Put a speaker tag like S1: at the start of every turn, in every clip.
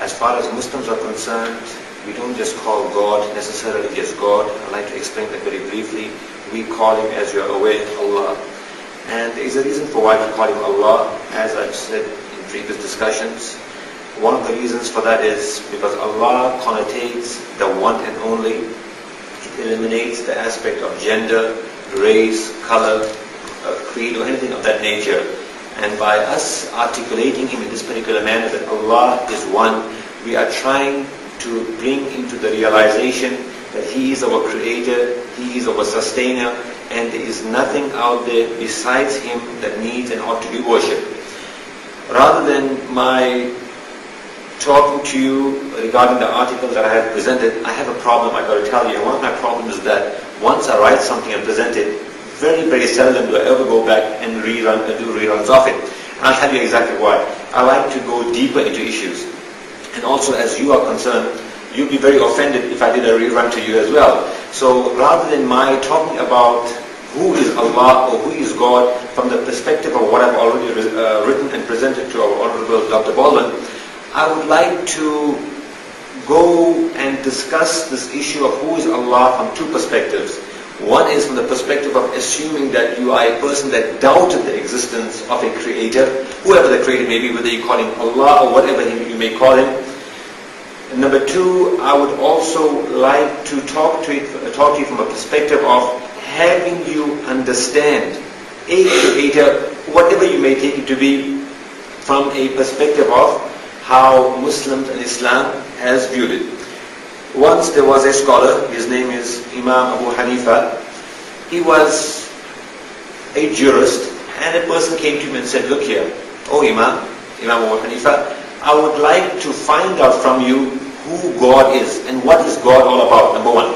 S1: As far as Muslims are concerned, we don't just call God necessarily just God. I'd like to explain that very briefly. We call Him, as you're aware, Allah. And there is a reason for why we call Him Allah, as I've said in previous discussions. One of the reasons for that is because Allah connotates the one and only. It eliminates the aspect of gender, race, color, creed, or anything of that nature. And by us articulating Him in this particular manner, that Allah is one, we are trying to bring into the realization that He is our Creator, He is our Sustainer, and there is nothing out there besides Him that needs and ought to be worshipped. Rather than my talking to you regarding the articles that I have presented, I have a problem, I've got to tell you. And one of my problems is that once I write something and present it, very, very seldom do I ever go back and do reruns of it. And I'll tell you exactly why. I like to go deeper into issues. And also, as you are concerned, you'd be very offended if I did a rerun to you as well. So rather than my talking about who is Allah or who is God from the perspective of what I've already written and presented to our Honorable Dr. Baldwin, I would like to go and discuss this issue of who is Allah from two perspectives. One is from the perspective of assuming that you are a person that doubted the existence of a creator, whoever the creator may be, whether you call him Allah or whatever you may call him. And number two, I would also like to talk to you from a perspective of having you understand a creator, whatever you may take it to be, from a perspective of how Muslims and Islam has viewed it. Once there was a scholar, his name is Imam Abu Hanifa. He was a jurist, and a person came to him and said, "Look here, oh Imam Abu Hanifa, I would like to find out from you who God is and what is God all about," number one.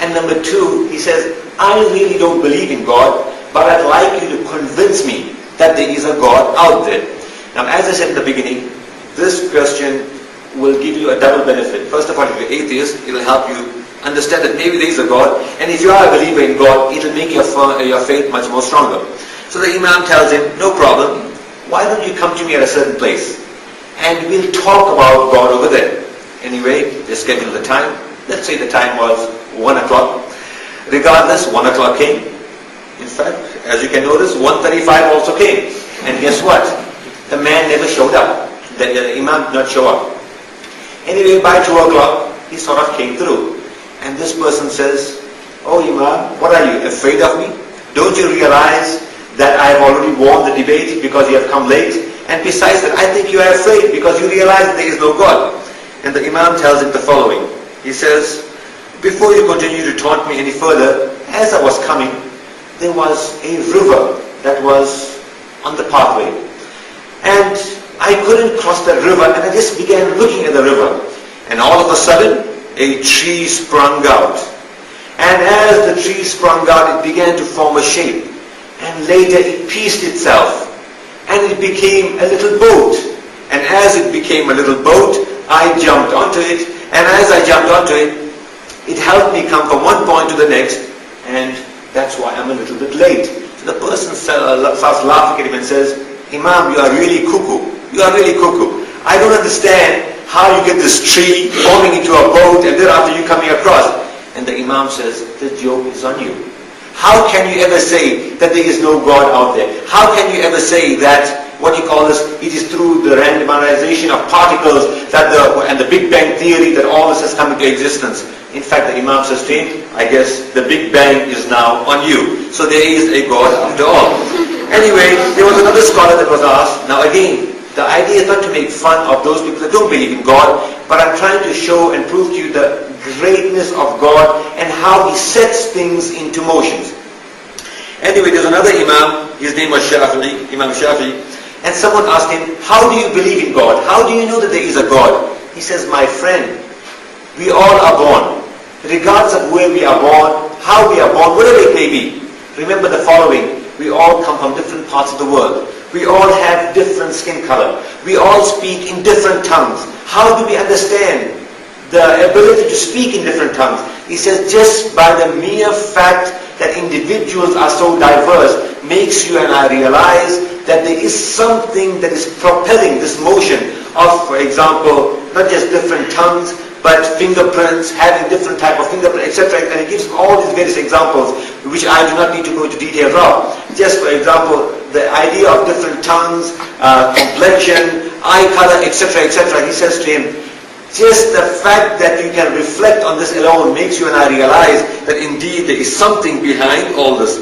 S1: And number two, he says, "I really don't believe in God, but I'd like you to convince me that there is a God out there." Now, as I said in the beginning, this question will give you a double benefit. First of all, if you're atheist, it will help you understand that maybe there is a God, and if you are a believer in God, it will make your faith much more stronger. So the Imam tells him, "No problem, why don't you come to me at a certain place, and we'll talk about God over there." Anyway, they scheduled the time. Let's say the time was 1 o'clock. Regardless, 1 o'clock came. In fact, as you can notice, 1:35 also came. And guess what? The man never showed up. The Imam did not show up. Anyway, by 2 o'clock, he sort of came through. And this person says, "Oh Imam, what are you, afraid of me? Don't you realize that I have already won the debate because you have come late? And besides that, I think you are afraid because you realize that there is no God." And the Imam tells him the following. He says, "Before you continue to taunt me any further, as I was coming, there was a river that was on the pathway. And I couldn't cross that river, and I just began looking at the river. And all of a sudden, a tree sprung out. And as the tree sprung out, it began to form a shape. And later it pieced itself. And it became a little boat. And as it became a little boat, I jumped onto it. And as I jumped onto it, it helped me come from one point to the next. And that's why I'm a little bit late." So the person starts laughing at him and says, "Imam, you are really cuckoo. You are really cuckoo. I don't understand how you get this tree forming into a boat and thereafter you coming across." And the Imam says, "The joke is on you. How can you ever say that there is no God out there? How can you ever say that, what you call this, it is through the randomization of particles and the Big Bang theory that all this has come into existence?" In fact, the Imam says to him, "I guess the Big Bang is now on you. So there is a God after all." Anyway, there was another scholar that was asked. Now again, the idea is not to make fun of those people that don't believe in God, but I'm trying to show and prove to you the greatness of God and how He sets things into motions. Anyway, there's another Imam, his name was Shafi'i, Imam Shafi'i, and someone asked him, "How do you believe in God? How do you know that there is a God?" He says, "My friend, we all are born. Regardless of where we are born, how we are born, whatever it may be. Remember the following, we all come from different parts of the world. We all have different skin color. We all speak in different tongues. How do we understand the ability to speak in different tongues?" He says, just by the mere fact that individuals are so diverse makes you and I realize that there is something that is propelling this motion of, for example, not just different tongues, but fingerprints, having different type of fingerprints, etc. And it gives all these various examples, which I do not need to go into details of. Just for example, the idea of different tongues, complexion, eye color, etc., etc. He says to him, just the fact that you can reflect on this alone makes you and I realize that indeed there is something behind all this.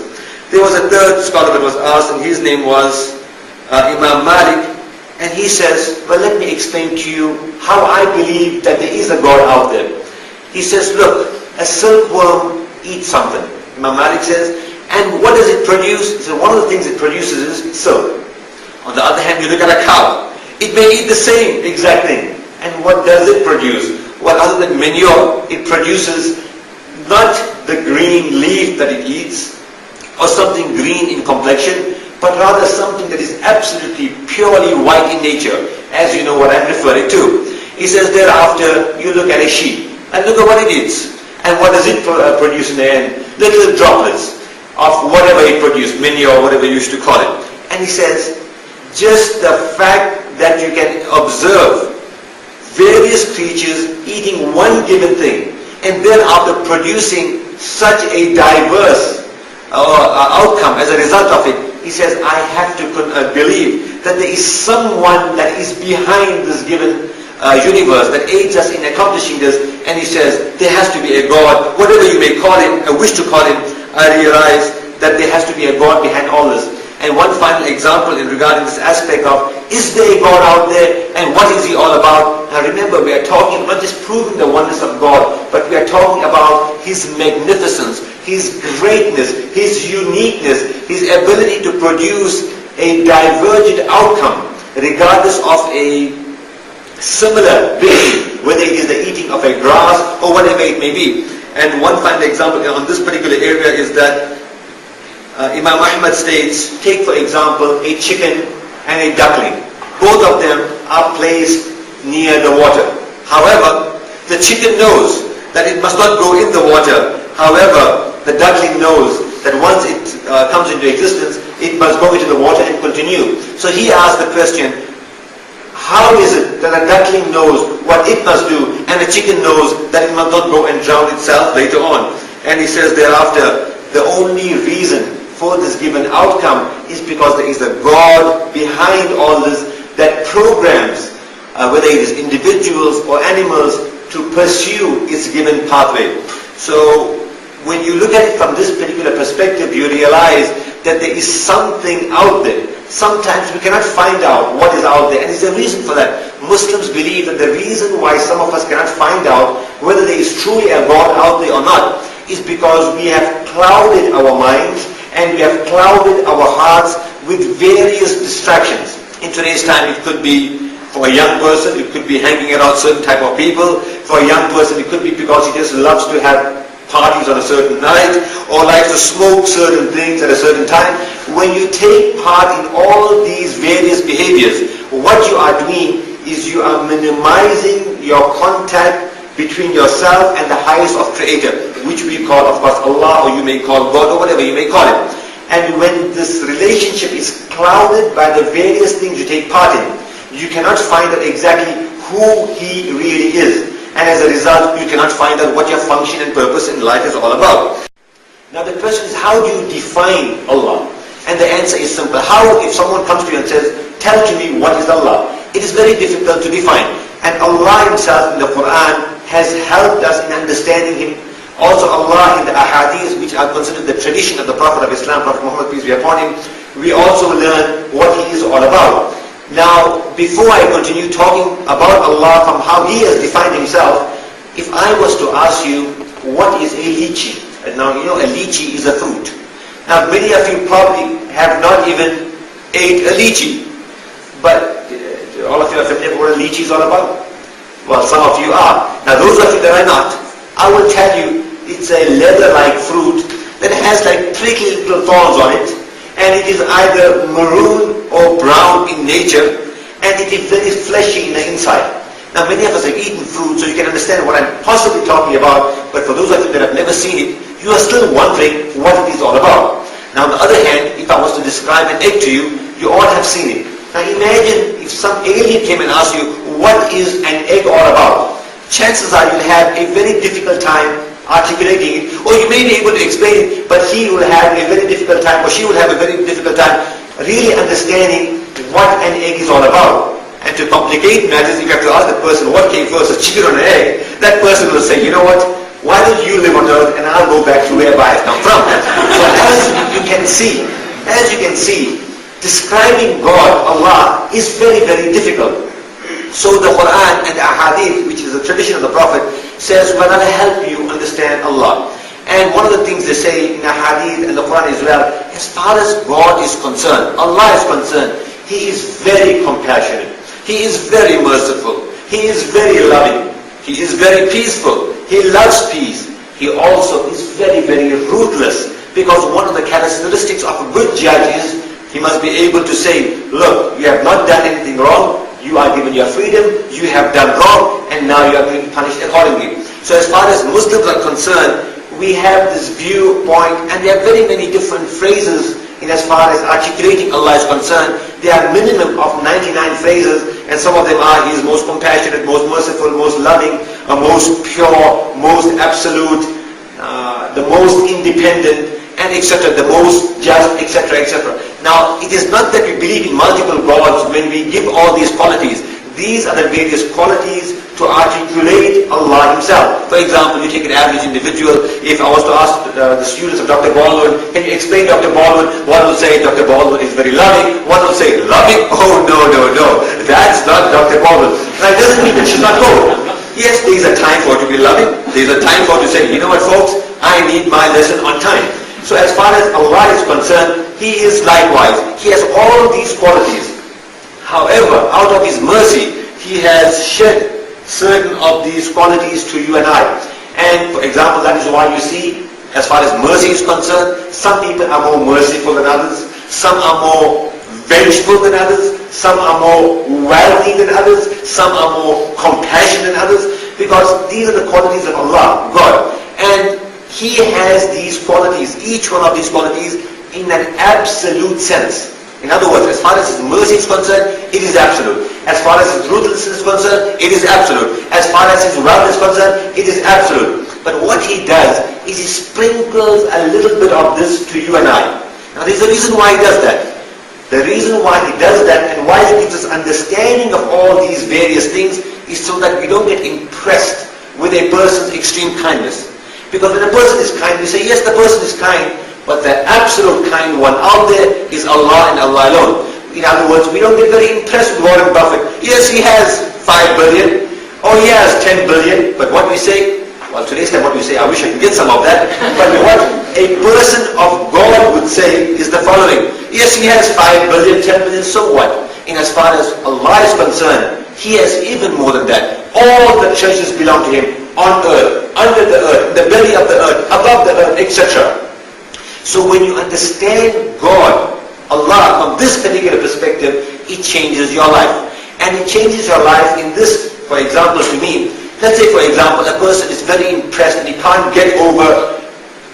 S1: There was a third scholar that was asked, and his name was Imam Malik. And he says, well, let me explain to you how I believe that there is a God out there. He says, look, a silkworm eats something. Imam Malik says, and what does it produce? He says, one of the things it produces is silk. On the other hand, you look at a cow. It may eat the same exact thing. And what does it produce? Well, other than manure, it produces not the green leaf that it eats, or something green in complexion, but rather something that is absolutely purely white in nature, as you know what I'm referring to. He says thereafter, you look at a sheep, and look at what it eats. And what does it produce in the end? Little droplets of whatever it produced, manure, whatever you used to call it. And he says, just the fact that you can observe various creatures eating one given thing, and then after producing such a diverse outcome as a result of it, he says, I have to believe that there is someone that is behind this given universe that aids us in accomplishing this. And he says, there has to be a God, whatever you may call him, I wish to call him. I realize that there has to be a God behind all this. And one final example in regarding this aspect of, is there a God out there, and what is he all about? Now remember, we are talking not just proving the oneness of God, but we are talking about his magnificence, his greatness, his uniqueness, his ability to produce a divergent outcome regardless of a similar being, whether it is the eating of a grass or whatever it may be. And one final example on this particular area is that Imam Muhammed states, take for example a chicken and a duckling. Both of them are placed near the water. However, the chicken knows that it must not go in the water. However, the duckling knows that once it comes into existence, it must go into the water and continue. So he asked the question, how is it that a duckling knows what it must do, and a chicken knows that it must not go and drown itself later on? And he says thereafter, the only reason for this given outcome is because there is a God behind all this that programs, whether it is individuals or animals, to pursue its given pathway. So when you look at it from this particular perspective, you realize that there is something out there. Sometimes we cannot find out what is out there, and there's a reason for that. Muslims believe that the reason why some of us cannot find out whether there is truly a God out there or not is because we have clouded our minds and we have clouded our hearts with various distractions. In today's time, it could be for a young person, it could be hanging around certain type of people. For a young person, it could be because he just loves to have parties on a certain night, or likes to smoke certain things at a certain time. When you take part in all these various behaviors, what you are doing is you are minimizing your contact between yourself and the highest of Creator, which we call, of course, Allah, or you may call God, or whatever you may call it. And when this relationship is clouded by the various things you take part in, you cannot find out exactly who He really is. And as a result, you cannot find out what your function and purpose in life is all about. Now the question is, how do you define Allah? And the answer is simple. How, if someone comes to you and says, tell to me what is Allah? It is very difficult to define. And Allah Himself in the Quran has helped us in understanding Him. Also Allah in the ahadith, which are considered the tradition of the Prophet of Islam, Prophet Muhammad, peace be upon him, we also learn what he is all about. Now, before I continue talking about Allah from how He has defined Himself, if I was to ask you, what is a lychee? Now, you know, a lychee is a fruit. Now, many of you probably have not even ate a lychee. But all of you are familiar with what a lychee is all about? Well, some of you are. Now, those of you that are not, I will tell you, it's a leather-like fruit that has like prickly little thorns on it, and it is either maroon or brown in nature, and it is very fleshy in the inside. Now, many of us have eaten fruit, so you can understand what I'm possibly talking about, but for those of you that have never seen it, you are still wondering what it is all about. Now, on the other hand, if I was to describe an egg to you, you all have seen it.
S2: Now imagine if some alien came and asked you, what is an egg all about? Chances are you'll have a very difficult time articulating it, or you may be able to explain it, but he will have a very difficult time, or she will have a very difficult time really understanding what an egg is all about. And to complicate matters, if you have to ask the person what came first, a chicken or an egg, that person will say, you know what, why don't you live on earth and I'll go back to wherever I come from. So as you can see, describing God, Allah, is very, very difficult. So the Quran and the Ahadith, which is the tradition of the Prophet, says, we're going to help you understand Allah. And one of the things they say in the Hadith and the Quran as well, as far as God is concerned, Allah is concerned, He is very compassionate. He is very merciful. He is very loving. He is very peaceful. He loves peace. He also is very, very ruthless. Because one of the characteristics of a good judge is, he must be able to say, look, you have not done anything wrong. You are given your freedom. You have done wrong. And now you are being punished accordingly. So as far as Muslims are concerned, we have this viewpoint, and there are very many different phrases in as far as articulating Allah is concerned. There are minimum of 99 phrases, and some of them are, He is most compassionate, most merciful, most loving, most pure, most absolute, the most independent, and etc., the most just, etc., etc. Now, it is not that we believe in multiple gods when we give all these qualities. These are the various qualities to articulate Allah Himself. For example, you take an average individual. If I was to ask the students of Dr. Baldwin, can you explain Dr. Baldwin? One will say Dr. Baldwin is very loving. One will say, loving? Oh, no. That's not Dr. Baldwin. That doesn't mean that she's not good. Yes, there is a time for her to be loving. There is a time for her to say, you know what folks, I need my lesson on time. So as far as Allah is concerned, He is likewise. He has all these qualities. However, out of His mercy, He has shed certain of these qualities to you and I. And for example, that is why you see, as far as mercy is concerned, some people are more merciful than others, some are more vengeful than others, some are more wealthy than others, some are more compassionate than others, because these are the qualities of Allah, God. And He has these qualities, each one of these qualities, in an absolute sense. In other words, as far as His mercy is concerned, it is absolute. As far as His ruthlessness is concerned, it is absolute. As far as His wrath is concerned, it is absolute. But what He does is He sprinkles a little bit of this to you and I. Now there is a reason why He does that. The reason why He does that and why He gives us understanding of all these various things is so that we don't get impressed with a person's extreme kindness. Because when a person is kind, we say, yes, the person is kind, but the absolute kind one out there is Allah and Allah alone. In other words, we don't get very impressed with Warren Buffett. Yes, he has 5 billion, or he has 10 billion, but what we say, well, today's time what we say, I wish I could get some of that, but what a person of God would say is the following. Yes, he has 5 billion, 10 billion, so what? In as far as Allah is concerned, He has even more than that. All the treasures belong to Him, on earth, under the earth, the belly of the earth, above the earth, etc. So when you understand God, Allah, from this particular perspective, it changes your life. And it changes your life in this, for example, to me. Let's say, for example, a person is very impressed and he can't get over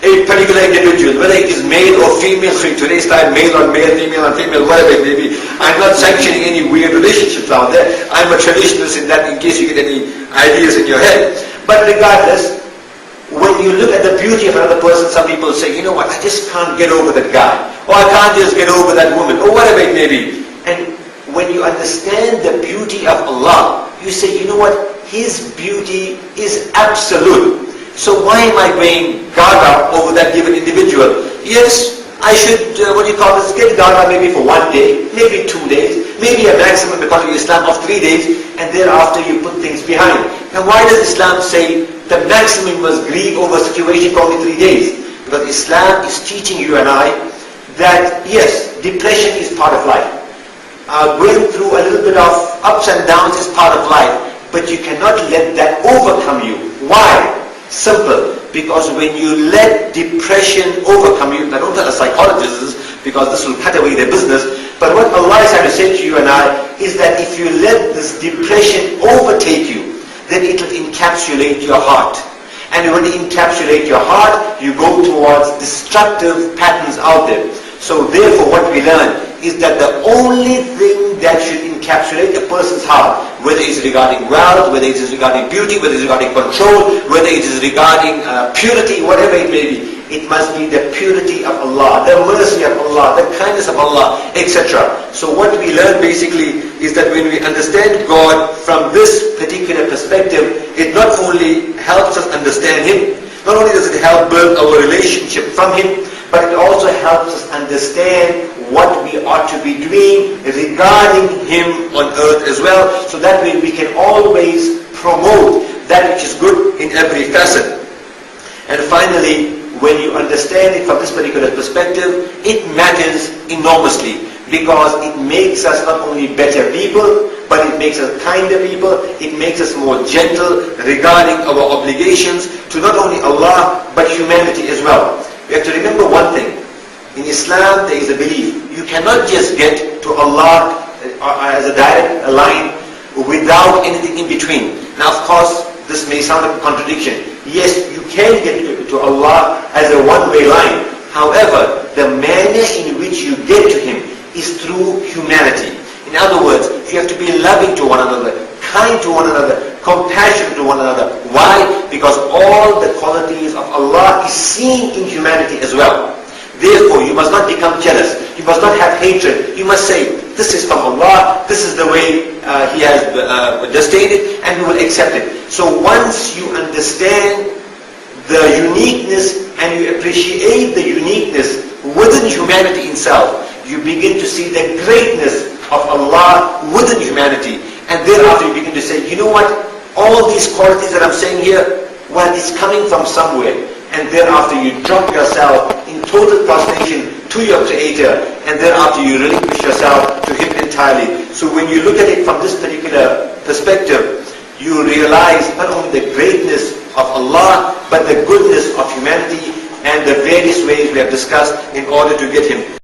S2: a particular individual, whether it is male or female, so in today's time, male on male, female on female, whatever it may be. I'm not sanctioning any weird relationships out there. I'm a traditionalist in that, in case you get any ideas in your head. But regardless, when you look at the beauty of another person, some people say, you know what, I just can't get over that guy, or I can't just get over that woman, or whatever it may be. And when you understand the beauty of Allah, you say, you know what, His beauty is absolute. So why am I going gaga over that given individual? Yes, I should, get gaga maybe for 1 day, maybe 2 days, maybe a maximum because of Islam of 3 days, and thereafter you put things behind. Now why does Islam say the maximum must grieve over a situation for only 3 days? Because Islam is teaching you and I that yes, depression is part of life. Going through a little bit of ups and downs is part of life, but you cannot let that overcome you. Why? Simple. Because when you let depression overcome you, I don't tell a psychologist this because this will cut away their business, but what Allah is trying to say to you and I is that if you let this depression overtake you, then it will encapsulate your heart. And when you encapsulate your heart, you go towards destructive patterns out there. So therefore what we learn is that the only thing that should encapsulate a person's heart, whether it is regarding wealth, whether it is regarding beauty, whether it is regarding control, whether it is regarding purity, whatever it may be, it must be the purity of Allah, the mercy of Allah, the kindness of Allah, etc. So what we learn basically is that when we understand God from this particular perspective, it not only helps us understand Him, not only does it help build our relationship from Him, but it also helps us understand what we ought to be doing regarding Him on earth as well. So that way we can always promote that which is good in every facet. And finally, when you understand it from this particular perspective, it matters enormously, because it makes us not only better people, but it makes us kinder people, it makes us more gentle regarding our obligations to not only Allah, but humanity as well. We have to remember one thing. In Islam, there is a belief. You cannot just get to Allah as a direct line without anything in between. Now, of course, this may sound like a contradiction. Yes, you can get to Allah as a one-way line. However, the manner in which you get to Him is through humanity. In other words, you have to be loving to one another, kind to one another, compassionate to one another. Why? Because all the qualities of Allah is seen in humanity as well. Therefore, you must not become jealous. You must not have hatred. You must say, this is from Allah, this is the way He has destined it, and we will accept it. So once you understand the uniqueness and you appreciate the uniqueness within humanity itself, you begin to see the greatness of Allah within humanity. And thereafter you begin to say, you know what, all these qualities that I'm saying here, well, it's coming from somewhere. And thereafter you drop yourself in total prostration to your Creator, and thereafter you relinquish yourself to Him entirely. So when you look at it from this particular perspective, you realize not only the greatness of Allah, but the goodness of humanity and the various ways we have discussed in order to get Him.